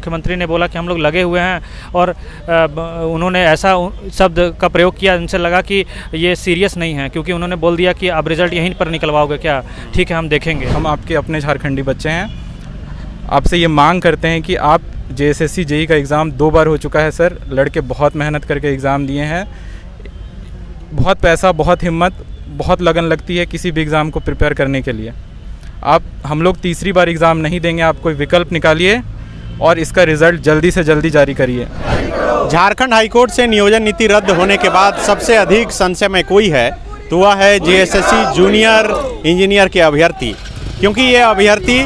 मुख्यमंत्री ने बोला कि हम लोग लगे हुए हैं और उन्होंने ऐसा शब्द का प्रयोग किया, उनसे लगा कि ये सीरियस नहीं है, क्योंकि उन्होंने बोल दिया कि आप रिज़ल्ट यहीं पर निकलवाओगे क्या। ठीक है, हम देखेंगे। हम आपके अपने झारखंडी बच्चे हैं, आपसे ये मांग करते हैं कि आप JSSC JEE का एग्ज़ाम 2 बार हो चुका है सर। लड़के बहुत मेहनत करके एग्ज़ाम दिए हैं, बहुत पैसा, बहुत हिम्मत, बहुत लगन लगती है किसी भी एग्ज़ाम को प्रिपेयर करने के लिए। हम लोग तीसरी बार एग्ज़ाम नहीं देंगे, आप कोई विकल्प निकालिए और इसका रिज़ल्ट जल्दी से जल्दी जारी करिए। झारखंड हाईकोर्ट से नियोजन नीति रद्द होने के बाद सबसे अधिक संशय में कोई है तो वह है JSSC जूनियर इंजीनियर के अभ्यर्थी, क्योंकि ये अभ्यर्थी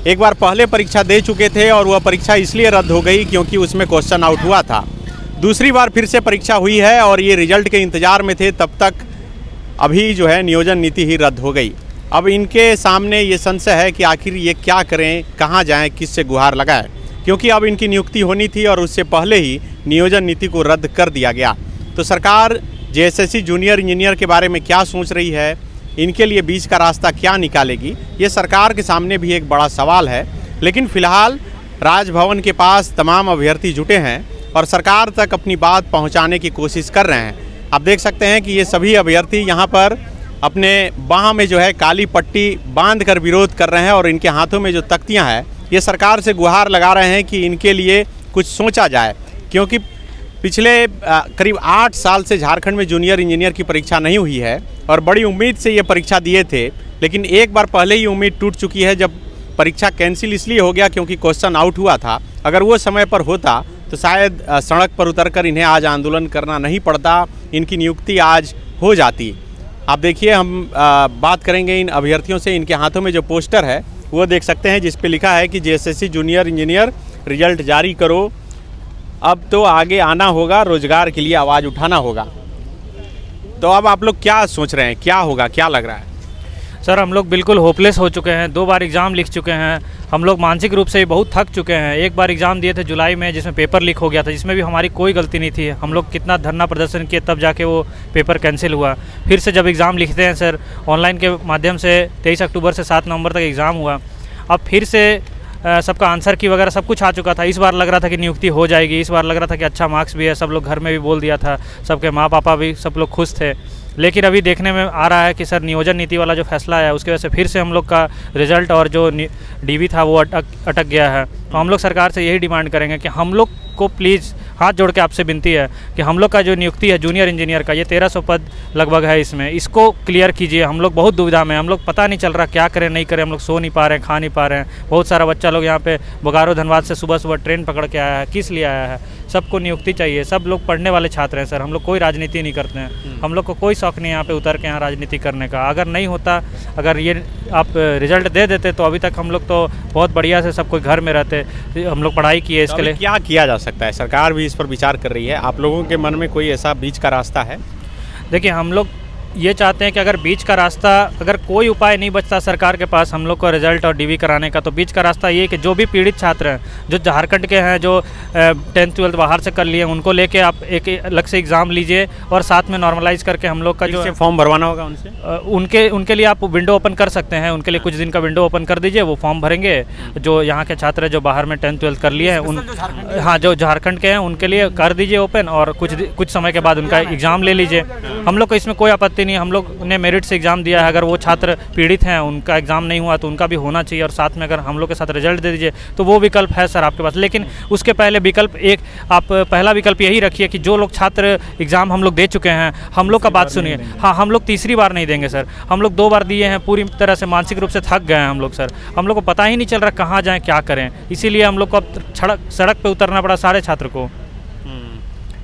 एक बार पहले परीक्षा दे चुके थे और वह परीक्षा इसलिए रद्द हो गई क्योंकि उसमें क्वेश्चन आउट हुआ था। दूसरी बार फिर से परीक्षा हुई है और ये रिजल्ट के इंतज़ार में थे, तब तक अभी जो है नियोजन नीति ही रद्द हो गई। अब इनके सामने ये संशय है कि आखिर ये क्या करें, कहाँ जाएं, किससे गुहार लगाएं, क्योंकि अब इनकी नियुक्ति होनी थी और उससे पहले ही नियोजन नीति को रद्द कर दिया गया। तो सरकार JSSC जूनियर इंजीनियर के बारे में क्या सोच रही है, इनके लिए बीच का रास्ता क्या निकालेगी, ये सरकार के सामने भी एक बड़ा सवाल है। लेकिन फ़िलहाल राजभवन के पास तमाम अभ्यर्थी जुटे हैं और सरकार तक अपनी बात पहुंचाने की कोशिश कर रहे हैं। आप देख सकते हैं कि ये सभी अभ्यर्थी यहाँ पर अपने बाह में जो है काली पट्टी बांध कर विरोध कर रहे हैं और इनके हाथों में जो तख्तियाँ हैं, ये सरकार से गुहार लगा रहे हैं कि इनके लिए कुछ सोचा जाए, क्योंकि पिछले करीब 8 साल से झारखंड में जूनियर इंजीनियर की परीक्षा नहीं हुई है और बड़ी उम्मीद से ये परीक्षा दिए थे। लेकिन एक बार पहले ही उम्मीद टूट चुकी है, जब परीक्षा कैंसिल इसलिए हो गया क्योंकि क्वेश्चन आउट हुआ था। अगर वो समय पर होता तो शायद सड़क पर उतरकर इन्हें आज आंदोलन करना नहीं पड़ता, इनकी नियुक्ति आज हो जाती। आप देखिए, हम बात करेंगे इन अभ्यर्थियों से। इनके हाथों में जो पोस्टर है वो देख सकते हैं, जिस पे लिखा है कि JSSC जूनियर इंजीनियर रिजल्ट जारी करो, अब तो आगे आना होगा, रोजगार के लिए आवाज़ उठाना होगा। तो अब आप लोग क्या सोच रहे हैं, क्या होगा, क्या लग रहा है? सर, हम लोग बिल्कुल होपलेस हो चुके हैं। 2 बार एग्ज़ाम लिख चुके हैं। हम लोग मानसिक रूप से बहुत थक चुके हैं। एक बार एग्ज़ाम दिए थे जुलाई में, जिसमें पेपर लीक हो गया था, जिसमें भी हमारी कोई गलती नहीं थी। हम लोग कितना धरना प्रदर्शन किए, तब जाके वो पेपर कैंसिल हुआ। फिर से जब एग्ज़ाम लिखते हैं सर, ऑनलाइन के माध्यम से 23 अक्टूबर से 7 नवंबर तक एग्ज़ाम हुआ। अब फिर से सबका आंसर की वगैरह सब कुछ आ चुका था। इस बार लग रहा था कि नियुक्ति हो जाएगी, इस बार लग रहा था कि अच्छा मार्क्स भी है, सब लोग घर में भी बोल दिया था, सबके माँ पापा भी सब लोग खुश थे। लेकिन अभी देखने में आ रहा है कि सर नियोजन नीति वाला जो फैसला है उसकी वजह से फिर से हम लोग का रिज़ल्ट और जो DV था वो अटक गया है। तो हम लोग सरकार से यही डिमांड करेंगे कि हम लोग को प्लीज़ हाथ जोड़ के आपसे विनती है कि हम लोग का जो नियुक्ति है जूनियर इंजीनियर का, ये 1300 पद लगभग है, इसको क्लियर कीजिए। हम लोग बहुत दुविधा में, हम लोग पता नहीं चल रहा क्या करें नहीं करें। हम लोग सो नहीं पा रहे हैं, खा नहीं पा रहे हैं। बहुत सारा बच्चा लोग यहाँ पे बोकारो धनबाद से सुबह सुबह ट्रेन पकड़ के आया है। किस लिए आया है? सबको नियुक्ति चाहिए। सब लोग पढ़ने वाले छात्र हैं सर, हम लोग कोई राजनीति नहीं करते हैं। हम लोग को कोई शौक़ नहीं यहाँ पे उतर के यहाँ राजनीति करने का। अगर नहीं होता, अगर ये आप रिजल्ट दे देते तो अभी तक हम लोग तो बहुत बढ़िया से सब कोई घर में रहते, हम लोग पढ़ाई किए। इसके लिए क्या किया जा सकता है? सरकार भी इस पर विचार कर रही है। आप लोगों के मन में कोई ऐसा बीच का रास्ता है? देखिए, हम लोग ये चाहते हैं कि अगर बीच का रास्ता, अगर कोई उपाय नहीं बचता सरकार के पास हम लोग को रिजल्ट और DV कराने का, तो बीच का रास्ता ये कि जो भी पीड़ित छात्र हैं, जो झारखंड के हैं, जो 10th 12th बाहर से कर लिए, उनको लेके आप एक अलग से एग्ज़ाम लीजिए और साथ में नॉर्मलाइज करके हम लोग का जो फॉर्म भरवाना होगा उनसे, उनके लिए आप विंडो ओपन कर सकते हैं। उनके लिए कुछ दिन का विंडो ओपन कर दीजिए, वो फॉर्म भरेंगे। जो यहाँ के छात्र जो बाहर में 10th 12th कर लिए हैं, हाँ, जो झारखंड के हैं उनके लिए कर दीजिए ओपन, और कुछ समय के बाद उनका एग्ज़ाम ले लीजिए। हम लोग को इसमें कोई आपत्ति नहीं। हम लोग ने मेरिट से एग्ज़ाम दिया है। अगर वो छात्र पीड़ित हैं, उनका एग्ज़ाम नहीं हुआ तो उनका भी होना चाहिए, और साथ में अगर हम लोग के साथ रिजल्ट दे दीजिए तो वो विकल्प है सर आपके पास। लेकिन उसके पहले विकल्प आप पहला विकल्प यही रखिए कि जो लोग छात्र एग्ज़ाम हम लोग दे चुके हैं, हम लोग का बात सुनिए। हाँ, हम लोग तीसरी बार नहीं देंगे सर। हम लोग 2 बार दिए हैं, पूरी तरह से मानसिक रूप से थक गए हैं हम लोग सर। हम लोग को पता ही नहीं चल रहा कहाँ जाएँ, क्या करें। इसीलिए हम लोग को अब सड़क पर उतरना पड़ा सारे छात्र को।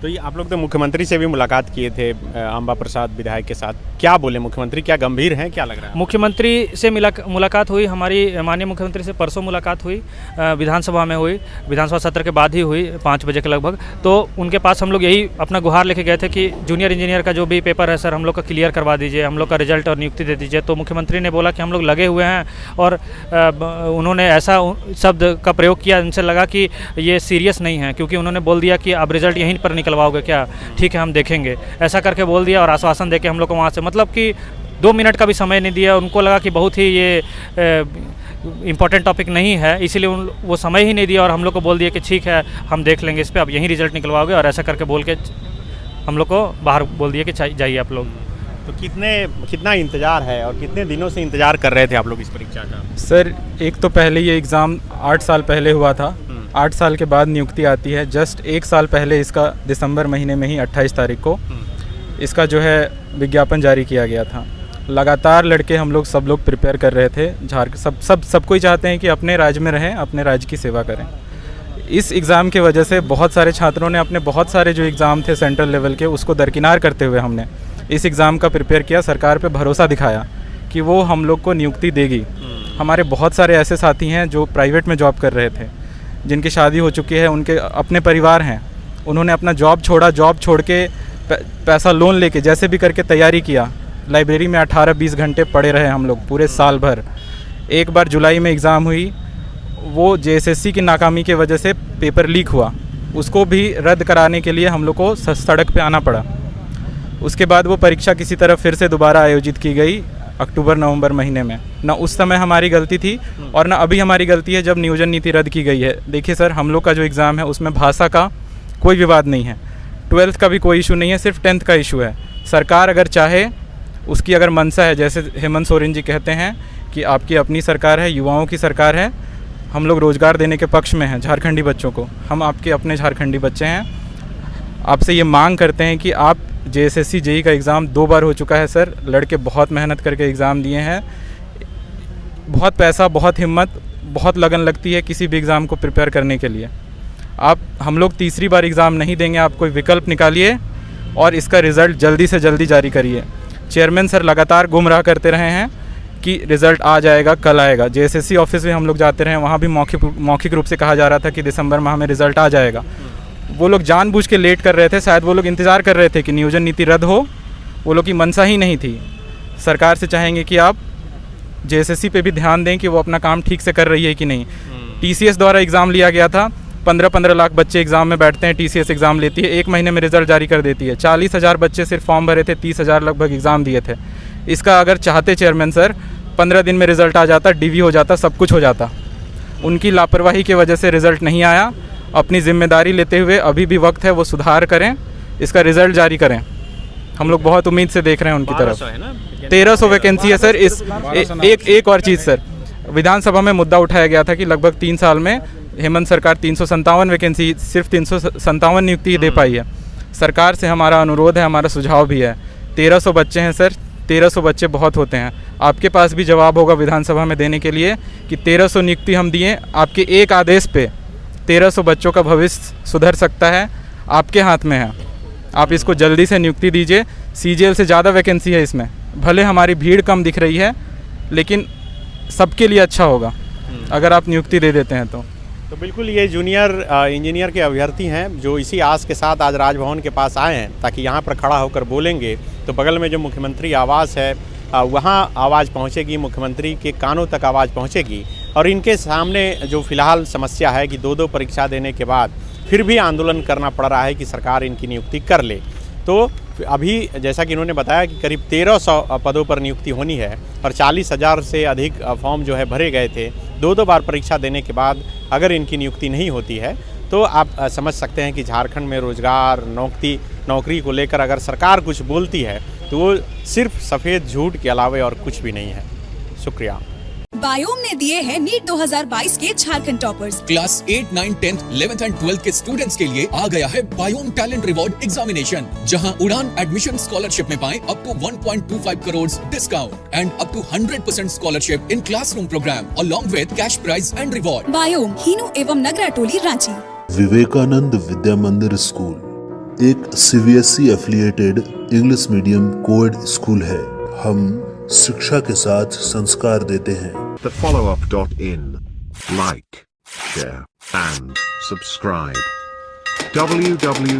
तो ये आप लोग तो मुख्यमंत्री से भी मुलाकात किए थे, अंबा प्रसाद विधायक के साथ। क्या बोले मुख्यमंत्री? क्या गंभीर हैं, क्या लग रहा है? मुख्यमंत्री से मुलाकात हुई, हमारी माननीय मुख्यमंत्री से परसों मुलाकात हुई, विधानसभा में हुई, विधानसभा सत्र के बाद ही हुई, 5 बजे के लगभग। तो उनके पास हम लोग यही अपना गुहार लेके गए थे कि जूनियर इंजीनियर का जो भी पेपर है सर, हम लोग का क्लियर करवा दीजिए, हम लोग का रिजल्ट और नियुक्ति दे दीजिए। तो मुख्यमंत्री ने बोला कि हम लोग लगे हुए हैं और उन्होंने ऐसा शब्द का प्रयोग किया, उनसे लगा कि ये सीरियस नहीं है, क्योंकि उन्होंने बोल दिया कि आप रिजल्ट यहीं पर निकलवाओगे क्या, ठीक है हम देखेंगे, ऐसा करके बोल दिया। और आश्वासन देके हम लोग को वहाँ से, मतलब कि 2 मिनट का भी समय नहीं दिया। उनको लगा कि बहुत ही ये इम्पोर्टेंट टॉपिक नहीं है, इसीलिए वो समय ही नहीं दिया और हम लोग को बोल दिया कि ठीक है हम देख लेंगे इस पर, अब यहीं रिजल्ट निकलवाओगे, और ऐसा करके बोल के हम लोग को बाहर बोल दिया कि जाइए आप लोग। तो कितना इंतज़ार है और कितने दिनों से इंतज़ार कर रहे थे आप लोग इस परीक्षा का? सर एक तो पहले ये एग्ज़ाम 8 साल पहले हुआ था, 8 साल के बाद नियुक्ति आती है। जस्ट 1 साल पहले इसका दिसंबर महीने में ही 28 तारीख को इसका जो है विज्ञापन जारी किया गया था। लगातार लड़के हम लोग सब लोग प्रिपेयर कर रहे थे। सब कोई चाहते हैं कि अपने राज्य में रहें, अपने राज्य की सेवा करें। इस एग्ज़ाम के वजह से बहुत सारे छात्रों ने अपने बहुत सारे जो एग्ज़ाम थे सेंट्रल लेवल के उसको दरकिनार करते हुए हमने इस एग्ज़ाम का प्रिपेयर किया, सरकार पे भरोसा दिखाया कि वो हम लोग को नियुक्ति देगी। हमारे बहुत सारे ऐसे साथी हैं जो प्राइवेट में जॉब कर रहे थे, जिनकी शादी हो चुकी है, उनके अपने परिवार हैं, उन्होंने अपना जॉब छोड़ा, जॉब छोड़ के पैसा लोन लेके जैसे भी करके तैयारी किया। लाइब्रेरी में 18-20 घंटे पढ़े रहे हम लोग पूरे साल भर। एक बार जुलाई में एग्ज़ाम हुई, वो JSSC की नाकामी की वजह से पेपर लीक हुआ, उसको भी रद्द कराने के लिए हम लोग को सड़क पे आना पड़ा। उसके बाद वो परीक्षा किसी तरह फिर से दोबारा आयोजित की गई अक्टूबर-नवंबर महीने में। ना उस समय हमारी गलती थी और ना अभी हमारी गलती है जब नियोजन नीति रद्द की गई है। देखिए सर, हम लोग का जो एग्ज़ाम है उसमें भाषा का कोई विवाद नहीं है, 12th का भी कोई इशू नहीं है, सिर्फ 10th का इशू है। सरकार अगर चाहे, उसकी अगर मंशा है, जैसे हेमंत सोरेन जी कहते हैं कि आपकी अपनी सरकार है, युवाओं की सरकार है, हम लोग रोज़गार देने के पक्ष में हैं झारखंडी बच्चों को, हम आपके अपने झारखंडी बच्चे हैं। आपसे ये मांग करते हैं कि आप JSSC JEE का एग्ज़ाम 2 बार हो चुका है सर, लड़के बहुत मेहनत करके एग्ज़ाम दिए हैं, बहुत पैसा, बहुत हिम्मत, बहुत लगन लगती है किसी भी एग्ज़ाम को प्रिपेयर करने के लिए। हम लोग तीसरी बार एग्ज़ाम नहीं देंगे, आप कोई विकल्प निकालिए और इसका रिज़ल्ट जल्दी से जल्दी जारी करिए। चेयरमैन सर लगातार गुमराह करते रहे हैं कि रिज़ल्ट आ जाएगा, कल आएगा। JSSC ऑफिस में हम लोग जाते रहे, वहाँ भी मौखिक रूप से कहा जा रहा था कि दिसंबर माह में रिज़ल्ट आ जाएगा। वो लोग जानबूझ के लेट कर रहे थे, शायद वो लोग इंतज़ार कर रहे थे कि नियोजन नीति रद्द हो, वो लोग की मंशा ही नहीं थी। सरकार से चाहेंगे कि आप JSSC पे भी ध्यान दें कि वो अपना काम ठीक से कर रही है कि नहीं। TCS द्वारा एग्ज़ाम लिया गया था, 15-15 लाख बच्चे एग्ज़ाम में बैठते हैं, TCS एग्ज़ाम लेती है, 1 महीने में रिज़ल्ट जारी कर देती है। 40,000 बच्चे सिर्फ फॉर्म भरे थे, 30,000 लगभग एग्ज़ाम दिए थे। इसका अगर चाहते चेयरमैन सर 15 दिन में रिज़ल्ट आ जाता, DV हो जाता, सब कुछ हो जाता। उनकी लापरवाही की वजह से रिज़ल्ट नहीं आया। अपनी जिम्मेदारी लेते हुए अभी भी वक्त है, वो सुधार करें, इसका रिज़ल्ट जारी करें। हम लोग बहुत उम्मीद से देख रहे हैं उनकी तरफ। 1300 वैकेंसी है सर। एक और चीज़ सर, विधानसभा में मुद्दा उठाया गया था कि लगभग 3 साल में हेमंत सरकार 357 वैकेंसी, सिर्फ 357 नियुक्ति ही दे पाई है। सरकार से हमारा अनुरोध है, हमारा सुझाव भी है, 1300 बच्चे हैं सर, 1300 बच्चे बहुत होते हैं। आपके पास भी जवाब होगा विधानसभा में देने के लिए कि 1300 नियुक्ति हम दिए, आपके एक आदेश पे 1300 बच्चों का भविष्य सुधर सकता है, आपके हाथ में है। आप इसको जल्दी से नियुक्ति दीजिए। CGL से ज़्यादा वैकेंसी है इसमें, भले हमारी भीड़ कम दिख रही है, लेकिन सबके लिए अच्छा होगा अगर आप नियुक्ति दे देते हैं तो बिल्कुल ये जूनियर इंजीनियर के अभ्यर्थी हैं जो इसी आस के साथ आज राजभवन के पास आए हैं ताकि यहाँ पर खड़ा होकर बोलेंगे तो बगल में जो मुख्यमंत्री आवास है वहाँ आवाज़ पहुँचेगी, मुख्यमंत्री के कानों तक आवाज़ पहुँचेगी। और इनके सामने जो फिलहाल समस्या है कि 2-2 परीक्षा देने के बाद फिर भी आंदोलन करना पड़ रहा है कि सरकार इनकी नियुक्ति कर ले। तो अभी जैसा कि इन्होंने बताया कि करीब 1300 पदों पर नियुक्ति होनी है और 40,000 से अधिक फॉर्म जो है भरे गए थे। 2-2 बार परीक्षा देने के बाद अगर इनकी नियुक्ति नहीं होती है तो आप समझ सकते हैं कि झारखंड में रोज़गार, नौकरी को लेकर अगर सरकार कुछ बोलती है तो वो सिर्फ सफ़ेद झूठ के अलावे और कुछ भी नहीं है। शुक्रिया। बायोम ने दिए हैं नीट 2022 के Jharkhand toppers. Class 8, 9, 10, 11th and 12th के स्टूडेंट्स के लिए आ गया है बायोम टैलेंट रिवॉर्ड एग्जामिनेशन, जहां उड़ान एडमिशन स्कॉलरशिप में पाएं up to 1.25 crore discount and up to 100% scholarship in classroom programme along with cash prize and reward. बायोम, हीनू एवं नगरा टोली, रांची। विवेकानंद विद्या मंदिर स्कूल एक CBSE affiliated English medium coed school है। हम शिक्षा के साथ संस्कार देते हैं। The followup.in. Like, share, and subscribe. www.thefollowup.in